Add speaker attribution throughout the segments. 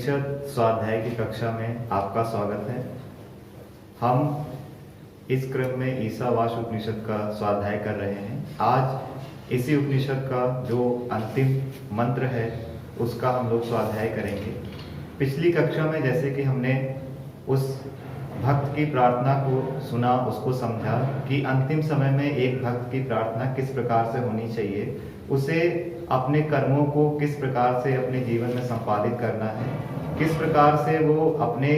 Speaker 1: उपनिषद स्वाध्याय की कक्षा में आपका स्वागत है। हम इस क्रम में ईसावास उपनिषद का स्वाध्याय कर रहे हैं। आज इसी उपनिषद का जो अंतिम मंत्र है उसका हम लोग स्वाध्याय करेंगे। पिछली कक्षा में जैसे कि हमने उस भक्त की प्रार्थना को सुना, उसको समझा कि अंतिम समय में एक भक्त की प्रार्थना किस प्रकार से होनी चाहिए, उसे अपने कर्मों को किस प्रकार से अपने जीवन में संपादित करना है, किस प्रकार से वो अपने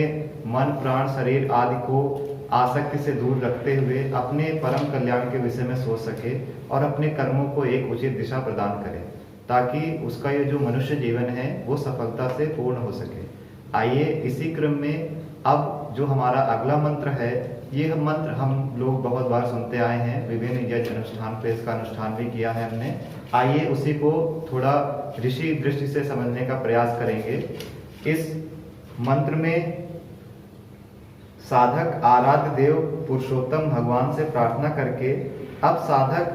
Speaker 1: मन, प्राण, शरीर आदि को आसक्ति से दूर रखते हुए अपने परम कल्याण के विषय में सोच सके और अपने कर्मों को एक उचित दिशा प्रदान करे, ताकि उसका ये जो मनुष्य जीवन है वो सफलता से पूर्ण हो सके। आइए इसी क्रम में अब जो हमारा अगला मंत्र है, ये मंत्र हम लोग बहुत बार सुनते आए हैं, विभिन्न यज्ञ अनुष्ठान पे इसका अनुष्ठान भी किया है हमने। आइए उसी को थोड़ा ऋषि दृष्टि से समझने का प्रयास करेंगे। इस मंत्र में साधक आराध्य देव पुरुषोत्तम भगवान से प्रार्थना करके अब साधक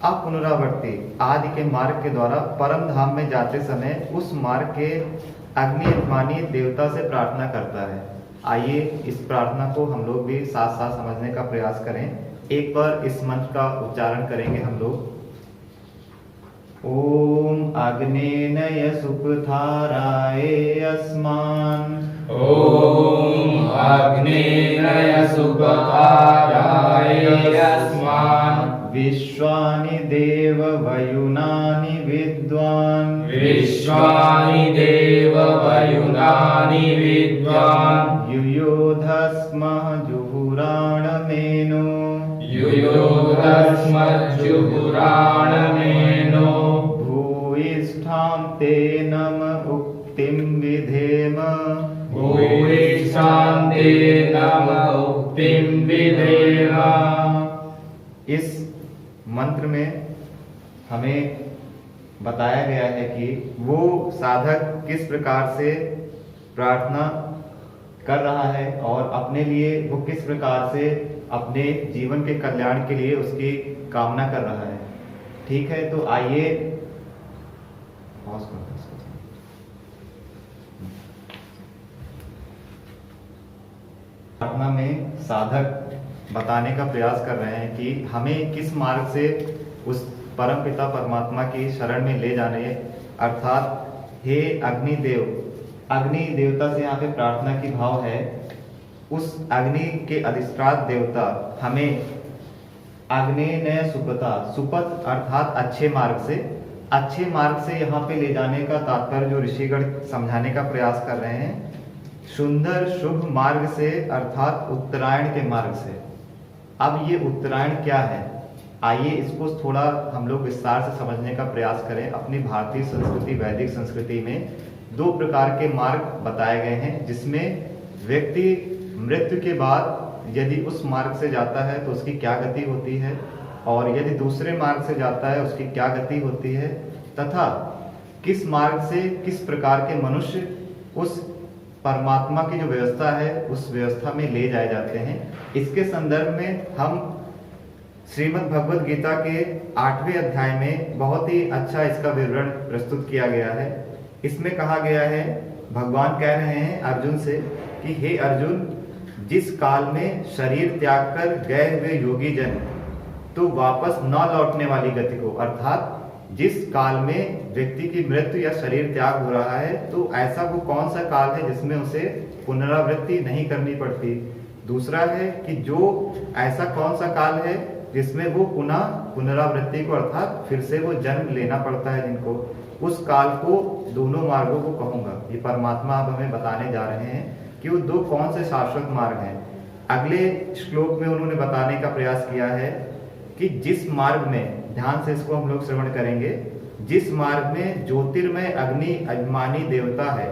Speaker 1: अपुनरावर्ती आदि के मार्ग के द्वारा परम धाम में जाते समय उस मार्ग के अग्नि अभिमानी देवता से प्रार्थना करता है। आइए इस प्रार्थना को हम लोग भी साथ साथ समझने का प्रयास करें। एक बार इस मंत्र का उच्चारण करेंगे हम लोग। ओम अग्नेनय सुपथाराय अस्मान,
Speaker 2: ओम अग्नेनय सुपथाराय अस्मान,
Speaker 1: विश्वानि देव वयुनानि विद्वान्,
Speaker 2: विश्वानि देव वयुनानि विद्वान्,
Speaker 1: युयोधस्मः जुहुराणमेनो,
Speaker 2: युयोधस्मज्जुहुराणमेनो,
Speaker 1: भूयिष्ठां ते नम उक्तिं विधेम,
Speaker 2: भूयिष्ठां ते नम उक्तिं विधेम।
Speaker 1: इस मंत्र में हमें बताया गया है कि वो साधक किस प्रकार से प्रार्थना कर रहा है और अपने लिए वो किस प्रकार से अपने जीवन के कल्याण के लिए उसकी कामना कर रहा है। ठीक है, तो आइए प्रार्थना में साधक बताने का प्रयास कर रहे हैं कि हमें किस मार्ग से उस परम पिता परमात्मा की शरण में ले जाने, अर्थात हे अग्निदेव, अग्नि देवता से यहाँ पे प्रार्थना की भाव है। उस अग्नि के अधिष्ठात देवता हमें अग्नेय सुपथा, सुपथ अर्थात अच्छे मार्ग से यहाँ पे ले जाने का तात्पर्य जो ऋषिगण समझाने का प्रयास कर रहे हैं, सुंदर शुभ मार्ग से अर्थात उत्तरायण के मार्ग से। अब ये उत्तरायण क्या है, आइए इसको थोड़ा हम लोग विस्तार से समझने का प्रयास करें। अपनी भारतीय संस्कृति, वैदिक संस्कृति में दो प्रकार के मार्ग बताए गए हैं, जिसमें व्यक्ति मृत्यु के बाद यदि उस मार्ग से जाता है तो उसकी क्या गति होती है, और यदि दूसरे मार्ग से जाता है उसकी क्या गति होती है, तथा किस मार्ग से किस प्रकार के मनुष्य उस परमात्मा की जो व्यवस्था है उस व्यवस्था में ले जाए जाते हैं। इसके संदर्भ में हम श्रीमद् भगवद गीता के 8वें अध्याय में बहुत ही अच्छा इसका विवरण प्रस्तुत किया गया है। इसमें कहा गया है, भगवान कह रहे हैं अर्जुन से कि हे अर्जुन, जिस काल में शरीर त्याग कर गए हुए योगी जन तो वापस न लौटने वाली गति को, अर्थात जिस काल में व्यक्ति की मृत्यु या शरीर त्याग हो रहा है, तो ऐसा वो कौन सा काल है जिसमें उसे पुनरावृत्ति नहीं करनी पड़ती। दूसरा है कि जो ऐसा कौन सा काल है जिसमें वो पुनः पुनरावृत्ति को, अर्थात फिर से वो जन्म लेना पड़ता है जिनको, उस काल को दोनों मार्गों को कहूंगा। ये परमात्मा अब हमें बताने जा रहे हैं कि वो दो कौन से शाश्वत मार्ग हैं। अगले श्लोक में उन्होंने बताने का प्रयास किया है कि जिस मार्ग में, ध्यान से इसको हम लोग श्रवण करेंगे, जिस मार्ग में ज्योतिर्मय अग्नि अभिमानी देवता है,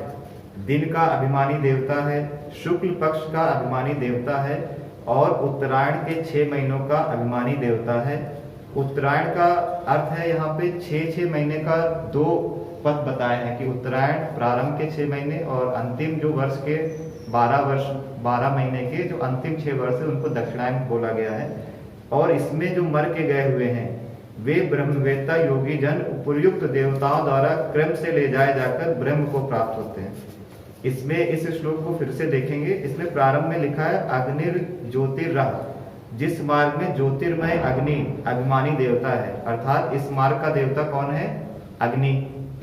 Speaker 1: दिन का अभिमानी देवता है, शुक्ल पक्ष का अभिमानी देवता है और उत्तरायण के 6 महीनों का अभिमानी देवता है। उत्तरायण का अर्थ है यहाँ पे 6 महीने का दो पद बताए हैं कि उत्तरायण प्रारंभ के 6 महीने और अंतिम जो वर्ष के 12 महीने के जो अंतिम 6 वर्ष है उनको दक्षिणायन बोला गया है। और इसमें जो मर के गए हुए हैं वे ब्रह्मवेत्ता योगी जन उपयुक्त देवताओं द्वारा क्रम से ले जाए जाकर ब्रह्म को प्राप्त होते हैं। इसमें इस श्लोक को फिर से देखेंगे। इसमें प्रारंभ में लिखा है अग्निर ज्योतिर्रह, जिस मार्ग में ज्योतिर्मय अग्नि अभिमानी देवता है, अर्थात इस मार्ग का देवता कौन है? अग्नि।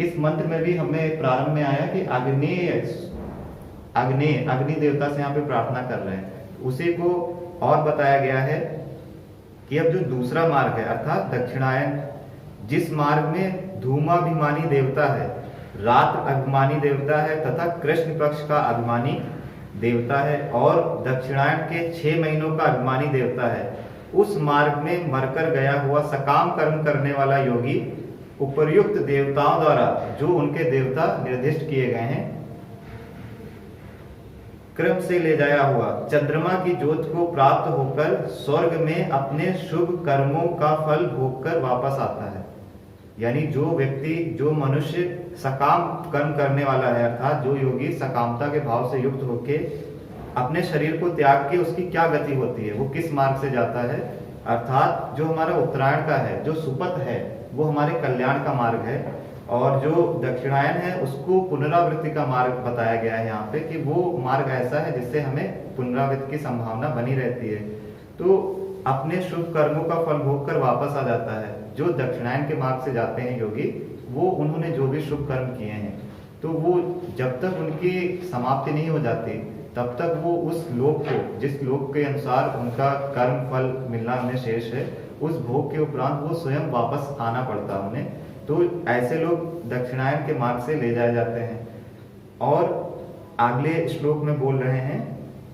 Speaker 1: इस मंत्र में भी हमें प्रारंभ में आया कि अग्नि देवता से यहाँ पे प्रार्थना कर रहे हैं। उसी को और बताया गया है कि अब जो दूसरा मार्ग है अर्थात दक्षिणायन, जिस मार्ग में धूमाभिमानी देवता है, रात्र अभिमानी देवता है तथा कृष्ण पक्ष का अभिमानी देवता है और दक्षिणायन के 6 महीनों का अभिमानी देवता है, उस मार्ग में मरकर गया हुआ सकाम कर्म करने वाला योगी उपर्युक्त देवताओं द्वारा, जो उनके देवता निर्दिष्ट किए गए हैं, क्रम से ले जाया हुआ चंद्रमा की ज्योत को प्राप्त होकर स्वर्ग में अपने शुभ कर्मों का फल भोगकर वापस आता है। यानी जो व्यक्ति, जो मनुष्य सकाम कर्म करने वाला है, अर्थात जो योगी सकामता के भाव से युक्त होके अपने शरीर को त्याग के उसकी क्या गति होती है, वो किस मार्ग से जाता है? अर्थात जो हमारा उत्तरायण का है, जो सुपथ है, वो हमारे कल्याण का मार्ग है, और जो दक्षिणायन है उसको पुनरावृत्ति का मार्ग बताया गया है यहाँ पे, कि वो मार्ग ऐसा है जिससे हमें पुनरावृत्ति की संभावना बनी रहती है। तो अपने शुभ कर्मों का फल भोग कर वापस आ जाता है। जो दक्षिणायन के मार्ग से जाते हैं योगी, वो उन्होंने जो भी शुभ कर्म किए हैं, तो वो जब तक उनकी समाप्ति नहीं हो जाती तब तक वो उस लोक को, जिस लोक के अनुसार उनका कर्म फल मिलना उन्हें शेष है, उस भोग के उपरांत वो स्वयं वापस आना पड़ता है उन्हें। तो ऐसे लोग दक्षिणायन के मार्ग से ले जाए जाते हैं। और अगले श्लोक में बोल रहे हैं,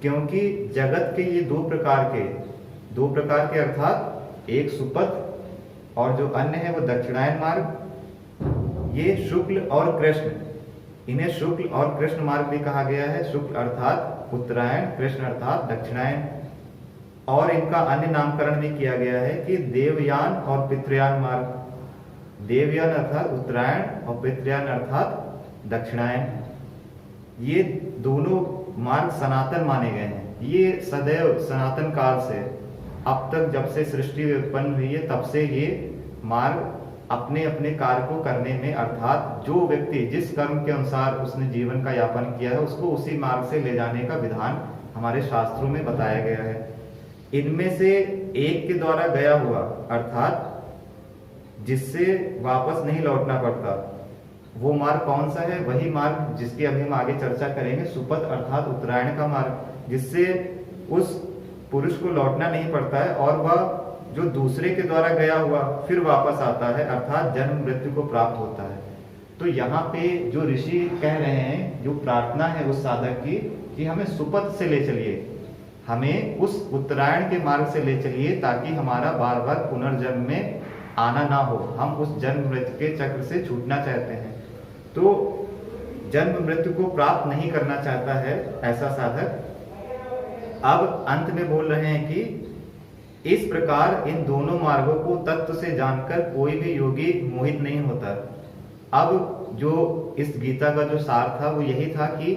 Speaker 1: क्योंकि जगत के ये दो प्रकार के अर्थात एक सुपथ और जो अन्य है वो दक्षिणायन मार्ग, ये शुक्ल और कृष्ण, इन्हें शुक्ल और कृष्ण मार्ग भी कहा गया है। शुक्ल अर्थात उत्तरायण, कृष्ण अर्थात दक्षिणायन। और इनका अन्य नामकरण भी किया गया है कि देवयान और पितृयान मार्ग। देवयान अर्थात उत्तरायण और पितृयान अर्थात दक्षिणायन। ये दोनों मार्ग सनातन माने गए हैं। ये सदैव सनातन काल से अब तक, जब से सृष्टि उत्पन्न हुई है, तब से ये मार्ग अपने अपने कार्य को करने में, अर्थात जो व्यक्ति जिस कर्म के अनुसार उसने जीवन का यापन किया है, उसको उसी मार्ग से ले जाने का विधान हमारे शास्त्रों में बताया गया है। इनमें से एक के द्वारा गया हुआ, अर्थात जिससे वापस नहीं लौटना पड़ता, वो मार्ग कौन सा है? वही मार्ग जिसकी अभी हम आगे चर्चा करेंगे, सुपथ अर्थात उत्तरायण का मार्ग, जिससे उस पुरुष को लौटना नहीं पड़ता है और वह जो दूसरे के द्वारा गया हुआ फिर वापस आता है, अर्थात जन्म मृत्यु को प्राप्त होता है। तो यहाँ पे जो ऋषि कह रहे हैं, जो प्रार्थना है उस साधक की, कि हमें सुपथ से ले चलिए, हमें उस उत्तरायण के मार्ग से ले चलिए, ताकि हमारा बार बार पुनर्जन्म में आना ना हो। हम उस जन्म मृत्यु के चक्र से छूटना चाहते हैं, तो जन्म मृत्यु को प्राप्त नहीं करना चाहता है ऐसा साधक। अब अंत में बोल रहे हैं कि इस प्रकार इन दोनों मार्गों को तत्व से जानकर कोई भी योगी मोहित नहीं होता। अब जो इस गीता का जो सार था वो यही था कि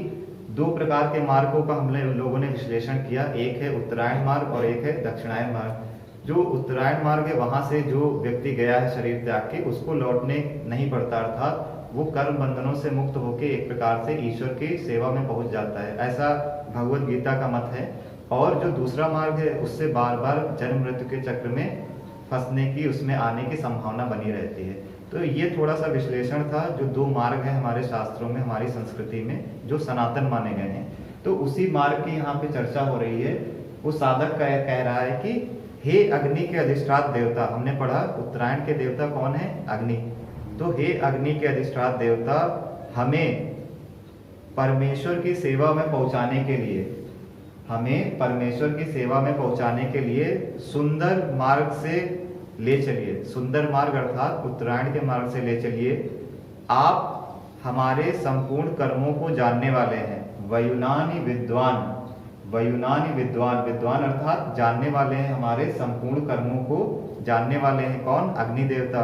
Speaker 1: दो प्रकार के मार्गों का हम लोगों ने विश्लेषण किया, एक है उत्तरायण मार्ग और एक है दक्षिणायन मार्ग। जो उत्तरायण मार्ग है, वहां से जो व्यक्ति गया है शरीर त्याग के, उसको लौटने नहीं पड़ता, अर्थात वो कर्म बंधनों से मुक्त होकर एक प्रकार से ईश्वर की सेवा में पहुंच जाता है, ऐसा भगवत गीता का मत है। और जो दूसरा मार्ग है, उससे बार बार जन्म मृत्यु के चक्र में फंसने की, उसमें आने की संभावना बनी रहती है। तो ये थोड़ा सा विश्लेषण था, जो दो मार्ग है हमारे शास्त्रों में, हमारी संस्कृति में, जो सनातन माने गए हैं। तो उसी मार्ग की यहाँ पे चर्चा हो रही है। वो साधक कह रहा है कि हे अग्नि के अधिष्ठात देवता, हमने पढ़ा उत्तरायण के देवता कौन है? अग्नि। तो हे अग्नि के अधिष्ठात देवता, हमें परमेश्वर की सेवा में पहुंचाने के लिए, हमें परमेश्वर की सेवा में पहुंचाने के लिए सुंदर मार्ग से ले चलिए। सुंदर मार्ग अर्थात उत्तरायण के मार्ग से ले चलिए। आप हमारे संपूर्ण कर्मों को जानने वाले हैं। वयुनानि विद्वान, वयुनानि विद्वान, विद्वान अर्थात जानने वाले हैं, हमारे संपूर्ण कर्मों को जानने वाले हैं। कौन? अग्नि देवता।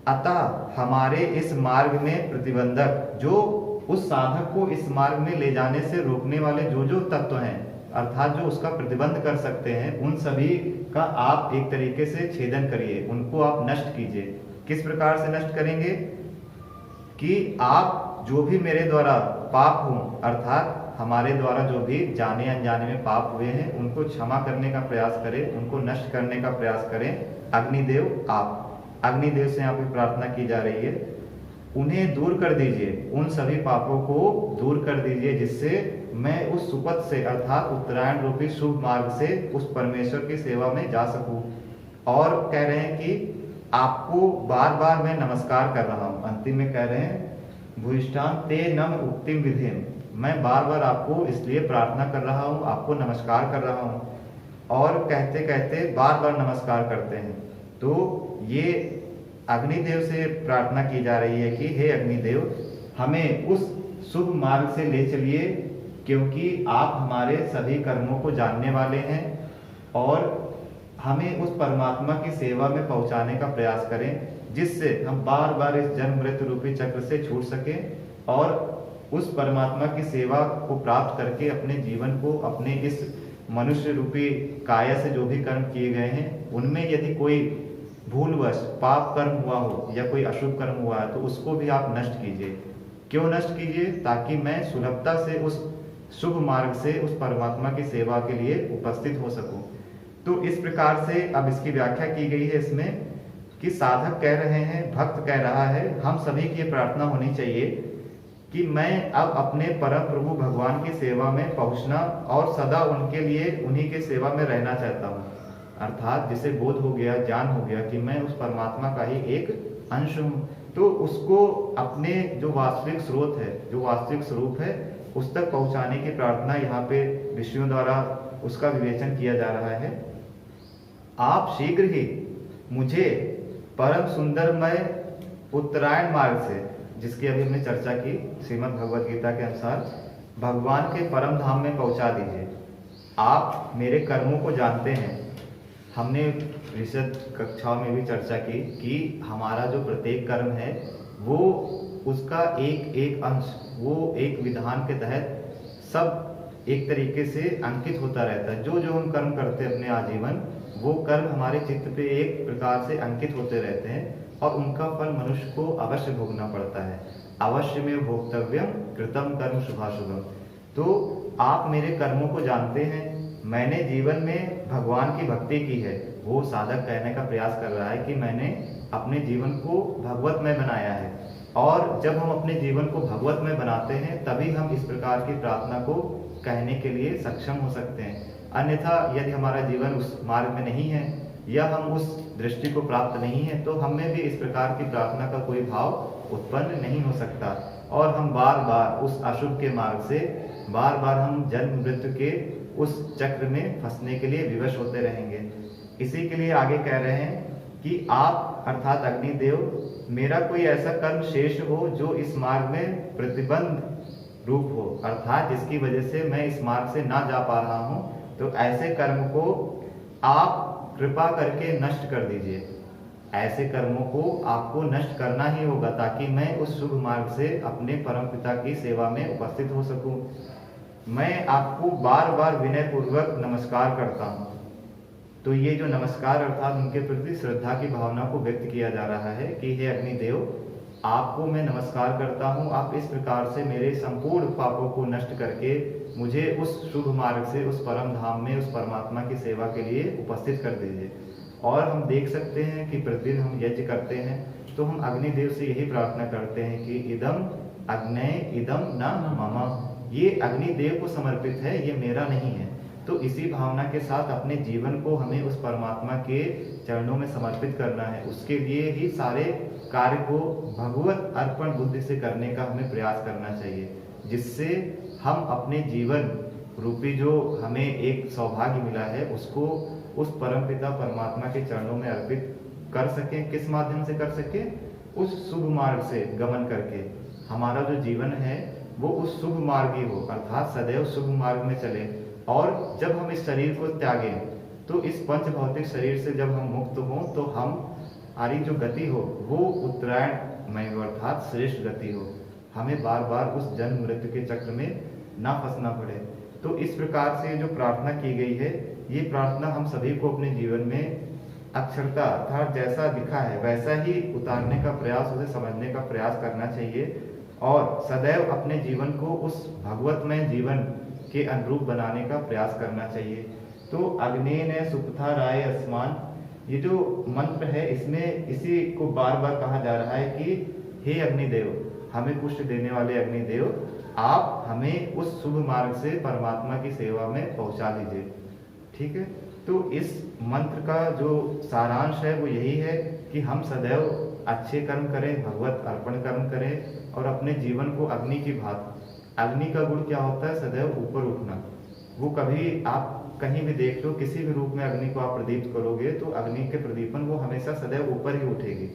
Speaker 1: अतः हमारे इस मार्ग में प्रतिबंधक, जो उस साधक को इस मार्ग में ले जाने से रोकने वाले जो जो तत्व हैं, अर्थात जो उसका प्रतिबंध कर सकते हैं, उन सभी का आप एक तरीके से छेदन करिए, उनको आप नष्ट कीजिए। किस प्रकार से नष्ट करेंगे? कि आप जो भी मेरे द्वारा पाप हों, अर्थात हमारे द्वारा जो भी जाने अनजाने में पाप हुए हैं उनको क्षमा करने का प्रयास करें, उनको नष्ट करने का प्रयास करें। अग्निदेव आप, अग्निदेव से यहाँ पे प्रार्थना की जा रही है, उन्हें दूर कर दीजिए, उन सभी पापों को दूर कर दीजिए, जिससे मैं उस सुपथ से अर्थात उत्तरायण रूपी शुभ मार्ग से उस परमेश्वर की सेवा में जा सकूं। और कह रहे हैं कि आपको बार बार मैं नमस्कार कर रहा हूं। अंतिम में कह रहे हैं भूयिष्ठान ते नम उक्तिम विधेम, मैं बार बार आपको इसलिए प्रार्थना कर रहा हूं, आपको नमस्कार कर रहा हूं। और कहते कहते बार बार नमस्कार करते हैं। तो ये अग्निदेव से प्रार्थना की जा रही है कि हे अग्निदेव, हमें उस शुभ मार्ग से ले चलिए, क्योंकि आप हमारे सभी कर्मों को जानने वाले हैं और हमें उस परमात्मा की सेवा में पहुंचाने का प्रयास करें, जिससे हम बार बार इस जन्म मृत्यु रूपी चक्र से छूट सकें और उस परमात्मा की सेवा को प्राप्त करके अपने जीवन को, अपने इस मनुष्य रूपी काया से जो भी कर्म किए गए हैं उनमें यदि कोई भूलवश पाप कर्म हुआ हो या कोई अशुभ कर्म हुआ है तो उसको भी आप नष्ट कीजिए। क्यों नष्ट कीजिए? ताकि मैं सुलभता से उस शुभ मार्ग से उस परमात्मा की सेवा के लिए उपस्थित हो सकूं। तो इस प्रकार से अब इसकी व्याख्या की गई है इसमें कि साधक कह रहे हैं, भक्त कह रहा है, हम सभी की प्रार्थना होनी चाहिए कि मैं अब अपने परम प्रभु भगवान की सेवा में पहुंचना और सदा उनके लिए उन्हीं के सेवा में रहना चाहता हूँ। अर्थात जिसे बोध हो गया, ज्ञान हो गया कि मैं उस परमात्मा का ही एक अंश हूँ, तो उसको अपने जो वास्तविक स्रोत है, जो वास्तविक स्वरूप है, उस तक पहुंचाने की प्रार्थना यहाँ पे ऋषियों द्वारा उसका विवेचन किया जा रहा है। आप शीघ्र ही मुझे परम सुंदरमय उत्तरायण मार्ग से, जिसकी अभी हमने चर्चा की श्रीमद् भगवद गीता के अनुसार, भगवान के परम धाम में पहुंचा दीजिए। आप मेरे कर्मों को जानते हैं। हमने ऋषद कक्षाओं में भी चर्चा की कि हमारा जो प्रत्येक कर्म है वो उसका एक एक अंश, वो एक विधान के तहत सब एक तरीके से अंकित होता रहता है। जो जो हम कर्म करते हैं अपने आजीवन, वो कर्म हमारे चित्त पे एक प्रकार से अंकित होते रहते हैं और उनका फल मनुष्य को अवश्य भोगना पड़ता है। अवश्य में भोक्तव्यम कृतम कर्म शुभाशुभम। तो आप मेरे कर्मों को जानते हैं, मैंने जीवन में भगवान की भक्ति की है। वो साधक कहने का प्रयास कर रहा है कि मैंने अपने जीवन को भगवतमय बनाया है, और जब हम अपने जीवन को भगवतमय बनाते हैं तभी हम इस प्रकार की प्रार्थना को कहने के लिए सक्षम हो सकते हैं। अन्यथा यदि हमारा जीवन उस मार्ग में नहीं है या हम उस दृष्टि को प्राप्त नहीं है तो हम में भी इस प्रकार की प्रार्थना का कोई भाव उत्पन्न नहीं हो सकता, और हम बार बार उस अशुभ के मार्ग से बार बार हम जन्म मृत्यु के उस चक्र में फंसने के लिए विवश होते रहेंगे। इसी के लिए आगे कह रहे हैं कि आप अर्थात अग्निदेव, मेरा कोई ऐसा कर्म शेष हो जो इस मार्ग में प्रतिबंध रूप हो, अर्थात जिसकी वजह से मैं इस मार्ग से ना जा पा रहा हूं, तो ऐसे कर्म को आप कृपा करके नष्ट कर दीजिए। ऐसे कर्मों को आपको नष्ट करना ही होगा ताकि मैं उस शुभ मार्ग से अपने परम पिता की सेवा में उपस्थित हो सकूं। मैं आपको बार बार विनय पूर्वक नमस्कार करता हूं। तो ये जो नमस्कार अर्थात उनके प्रति श्रद्धा की भावना को व्यक्त किया जा रहा है कि हे अग्निदेव, आपको मैं नमस्कार करता हूं, आप इस प्रकार से मेरे संपूर्ण पापों को नष्ट करके मुझे उस शुभ मार्ग से उस परम धाम में उस परमात्मा की सेवा के लिए उपस्थित कर दीजिए। और हम देख सकते हैं कि प्रतिदिन हम यज्ञ करते हैं तो हम अग्निदेव से यही प्रार्थना करते हैं कि इदम अग्नये इदम न मम, ये अग्निदेव को समर्पित है, ये मेरा नहीं है। तो इसी भावना के साथ अपने जीवन को हमें उस परमात्मा के चरणों में समर्पित करना है। उसके लिए ही सारे कार्य को भगवत अर्पण बुद्धि से करने का हमें प्रयास करना चाहिए, जिससे हम अपने जीवन रूपी जो हमें एक सौभाग्य मिला है उसको उस परमपिता परमात्मा के चरणों में अर्पित कर सकें। किस माध्यम से कर सकें? उस शुभ मार्ग से गमन करके हमारा जो जीवन है वो उस शुभ मार्ग ही हो, अर्थात सदैव शुभ मार्ग में चले। और जब हम इस शरीर को त्यागें तो इस पंच भौतिक शरीर से जब हम मुक्त हों तो हमारी जो गति हो वो उत्तरायणमय अर्थात श्रेष्ठ गति हो, हमें बार बार उस जन्म मृत्यु के चक्र में ना फंसना पड़े। तो इस प्रकार से जो प्रार्थना की गई है, ये प्रार्थना हम सभी को अपने जीवन में अक्षरता अर्थात जैसा लिखा है वैसा ही उतारने का प्रयास, उसे समझने का प्रयास करना चाहिए। और सदैव अपने जीवन को उस भगवतमय जीवन के अनुरूप बनाने का प्रयास करना चाहिए। तो अग्नेन सुपथा राय अस्मान, ये जो मंत्र है इसमें इसी को बार बार कहा जा रहा है कि हे अग्निदेव, हमें पुष्टि देने वाले अग्निदेव, आप हमें उस शुभ मार्ग से परमात्मा की सेवा में पहुंचा दीजिए। ठीक है, तो इस मंत्र का जो सारांश है वो यही है कि हम सदैव अच्छे कर्म करें, भगवत अर्पण कर्म करें और अपने जीवन को अग्नि की भांति। अग्नि का गुण क्या होता है? सदैव ऊपर उठना। वो कभी आप कहीं भी देख लो, किसी भी रूप में अग्नि को आप प्रदीप्त करोगे तो अग्नि के प्रदीपन वो हमेशा सदैव ऊपर ही उठेगी।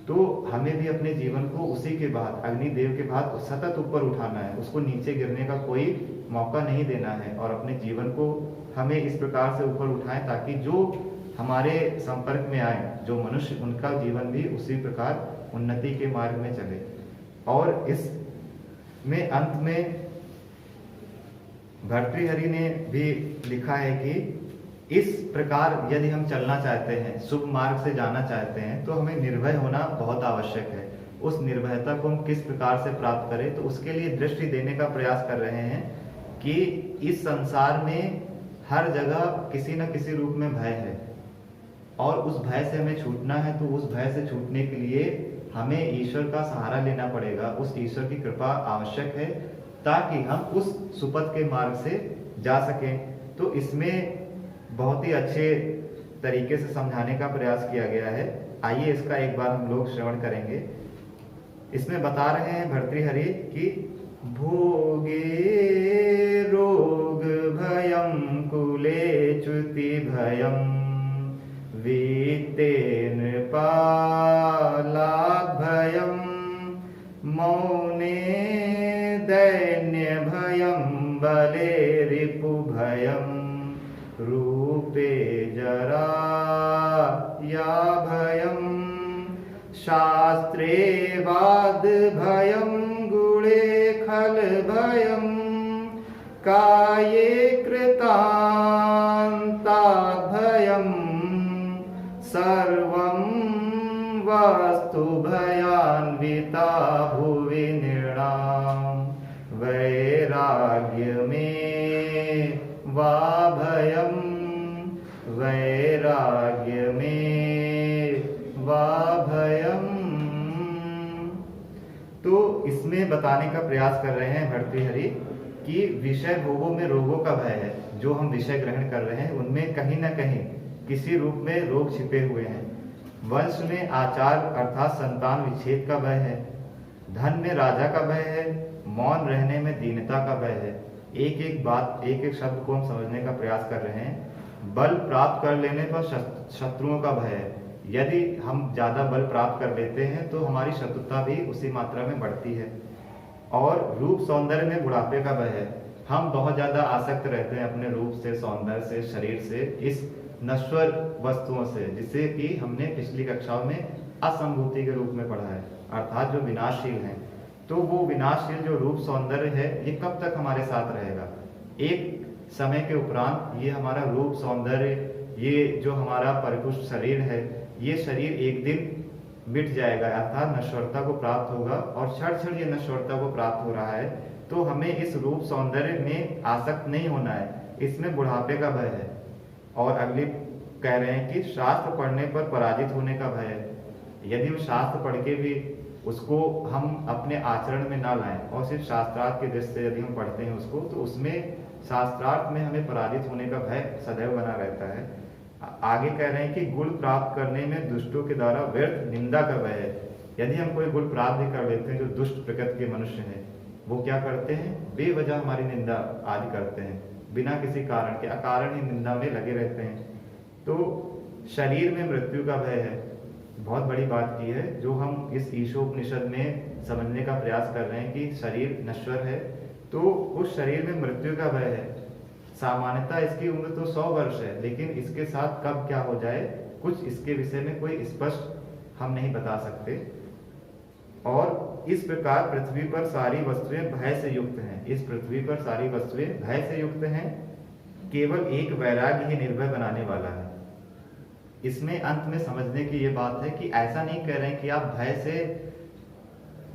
Speaker 1: तो हमें भी अपने जीवन को उसी के बाद, अग्निदेव के बाद सतत ऊपर उठाना है, उसको नीचे गिरने का कोई मौका नहीं देना है और अपने जीवन को हमें इस प्रकार से ऊपर उठाएं ताकि जो हमारे संपर्क में आए, जो मनुष्य, उनका जीवन भी उसी प्रकार उन्नति के मार्ग में चले। और इस में अंत में भर्तृहरि ने भी लिखा है कि इस प्रकार यदि हम चलना चाहते हैं, शुभ मार्ग से जाना चाहते हैं, तो हमें निर्भय होना बहुत आवश्यक है। उस निर्भयता को हम किस प्रकार से प्राप्त करें, तो उसके लिए दृष्टि देने का प्रयास कर रहे हैं कि इस संसार में हर जगह किसी न किसी रूप में भय है और उस भय से हमें छूटना है। तो उस भय से छूटने के लिए हमें ईश्वर का सहारा लेना पड़ेगा, उस ईश्वर की कृपा आवश्यक है ताकि हम उस सुपथ के मार्ग से जा सकें। तो इसमें बहुत ही अच्छे तरीके से समझाने का प्रयास किया गया है। आइए इसका एक बार हम लोग श्रवण करेंगे। इसमें बता रहे हैं भर्तृहरि कि भोगे रोग भयं कुले च्युति भयं वीते नृपालाद् भयं मौने दैन्य भयं बले रिपु भयं रूपे जरा या भयं शास्त्रे वाद भयं गुणे खल भयं काये कृतान्ताद् भयं सर्वं वास्तु भयान्विता भुवि नृणां वैराग्य में वा भयं वैराग्य में वा भयं। तो इसमें बताने का प्रयास कर रहे हैं भर्तृहरि कि विषय भोगों में रोगों का भय है। जो हम विषय ग्रहण कर रहे हैं उनमें कहीं ना कहीं किसी रूप में रोग छिपे हुए हैं। वंश में आचार अर्थात संतान विच्छेद का भय है, धन में राजा का भय है, मौन रहने में दीनता का भय है। एक एक बात, एक एक शब्द को हम समझने का प्रयास कर रहे हैं। बल प्राप्त कर लेने पर शत्रुओं का भय है। यदि हम ज्यादा बल प्राप्त कर लेते हैं तो हमारी शत्रुता भी उसी मात्रा में बढ़ती है। और रूप सौंदर्य में बुढ़ापे का भय है। हम बहुत ज्यादा आसक्त रहते हैं अपने रूप से, सौंदर्य से, शरीर से, इस नश्वर वस्तुओं से, जिसे कि हमने पिछली कक्षाओं में असंभूति के रूप में पढ़ा है, अर्थात जो विनाशशील हैं। तो वो विनाशशील जो रूप सौंदर्य है ये कब तक हमारे साथ रहेगा? एक समय के उपरांत ये हमारा रूप सौंदर्य, ये जो हमारा परिपुष्ट शरीर है, ये शरीर एक दिन मिट जाएगा, अर्थात नश्वरता को प्राप्त होगा। और क्षण क्षण ये नश्वरता को प्राप्त हो रहा है। तो हमें इस रूप सौंदर्य में आसक्त नहीं होना है, इसमें बुढ़ापे का भय है। और अगली कह रहे हैं कि शास्त्र पढ़ने पर पराजित होने का भय है। यदि हम शास्त्र पढ़ के भी उसको हम अपने आचरण में ना लाएं और सिर्फ शास्त्रार्थ के दृष्टि से यदि हम पढ़ते हैं उसको, तो उसमें शास्त्रार्थ में हमें पराजित होने का भय सदैव बना रहता है। आगे कह रहे हैं कि गुण प्राप्त करने में दुष्टों के द्वारा व्यर्थ निंदा का भय है। यदि हम कोई गुण प्राप्त भी कर लेते हैं, जो दुष्ट प्रकृति के मनुष्य हैं वो क्या करते हैं? बेवजह हमारी निंदा आदि करते हैं, बिना किसी कारण के, अकारण ही निंदा में लगे रहते हैं। तो शरीर में मृत्यु का भय है। बहुत बड़ी बात की है जो हम इस ईशोपनिषद में समझने का प्रयास कर रहे हैं कि शरीर नश्वर है, तो उस शरीर में मृत्यु का भय है। सामान्यतः इसकी उम्र तो 100 वर्ष है, लेकिन इसके साथ कब क्या हो जाए कुछ इसके विषय में कोई स्पष्ट हम नहीं बता सकते। और इस प्रकार पृथ्वी पर सारी वस्तुएं भय से युक्त हैं। इस पृथ्वी पर सारी वस्तुएं भय से युक्त हैं, केवल एक वैराग्य ही निर्भय बनाने वाला है। इसमें अंत में समझने की ये बात है कि ऐसा नहीं कह रहे हैं कि आप भय से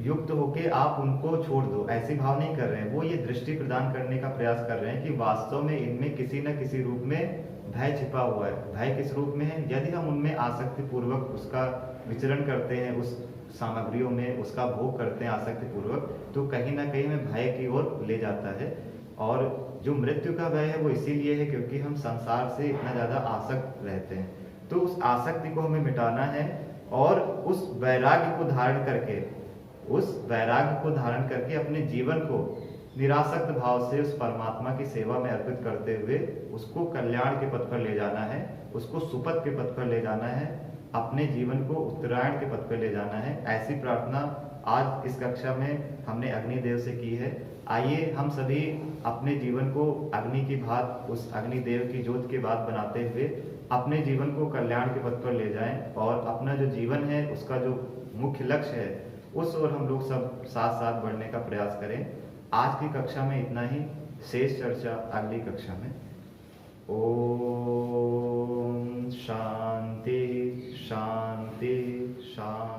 Speaker 1: युक्त होके आप उनको छोड़ दो, ऐसी भाव नहीं कर रहे हैं। वो ये दृष्टि प्रदान करने का प्रयास कर रहे हैं कि वास्तव में इनमें किसी न किसी रूप में भय छिपा हुआ है। भय किस रूप में है? यदि हम उनमें आसक्ति पूर्वक उसका विचरण करते हैं, उस सामग्रियों में उसका भोग करते हैं आसक्ति पूर्वक, तो कहीं ना कहीं हमें भय की ओर ले जाता है। और जो मृत्यु का भय है वो इसीलिए है क्योंकि हम संसार से इतना ज्यादा आसक्त रहते हैं। तो उस आसक्ति को हमें मिटाना है और उस वैराग्य को धारण करके अपने जीवन को निरासक्त भाव से उस परमात्मा की सेवा में अर्पित करते हुए उसको कल्याण के पथ पर ले जाना है, उसको सुपथ के पथ पर ले जाना है, अपने जीवन को उत्तरायण के पथ पर ले जाना है। ऐसी प्रार्थना आज इस कक्षा में हमने अग्निदेव से की है। आइए हम सभी अपने जीवन को अग्नि की भात, उस अग्निदेव की ज्योत की बात बनाते हुए अपने जीवन को कल्याण के पथ पर ले जाएं और अपना जो जीवन है उसका जो मुख्य लक्ष्य है उस ओर हम लोग सब साथ साथ बढ़ने का प्रयास करें। आज की कक्षा में इतना ही, शेष चर्चा अगली कक्षा में। ओम शांति शांति शांति।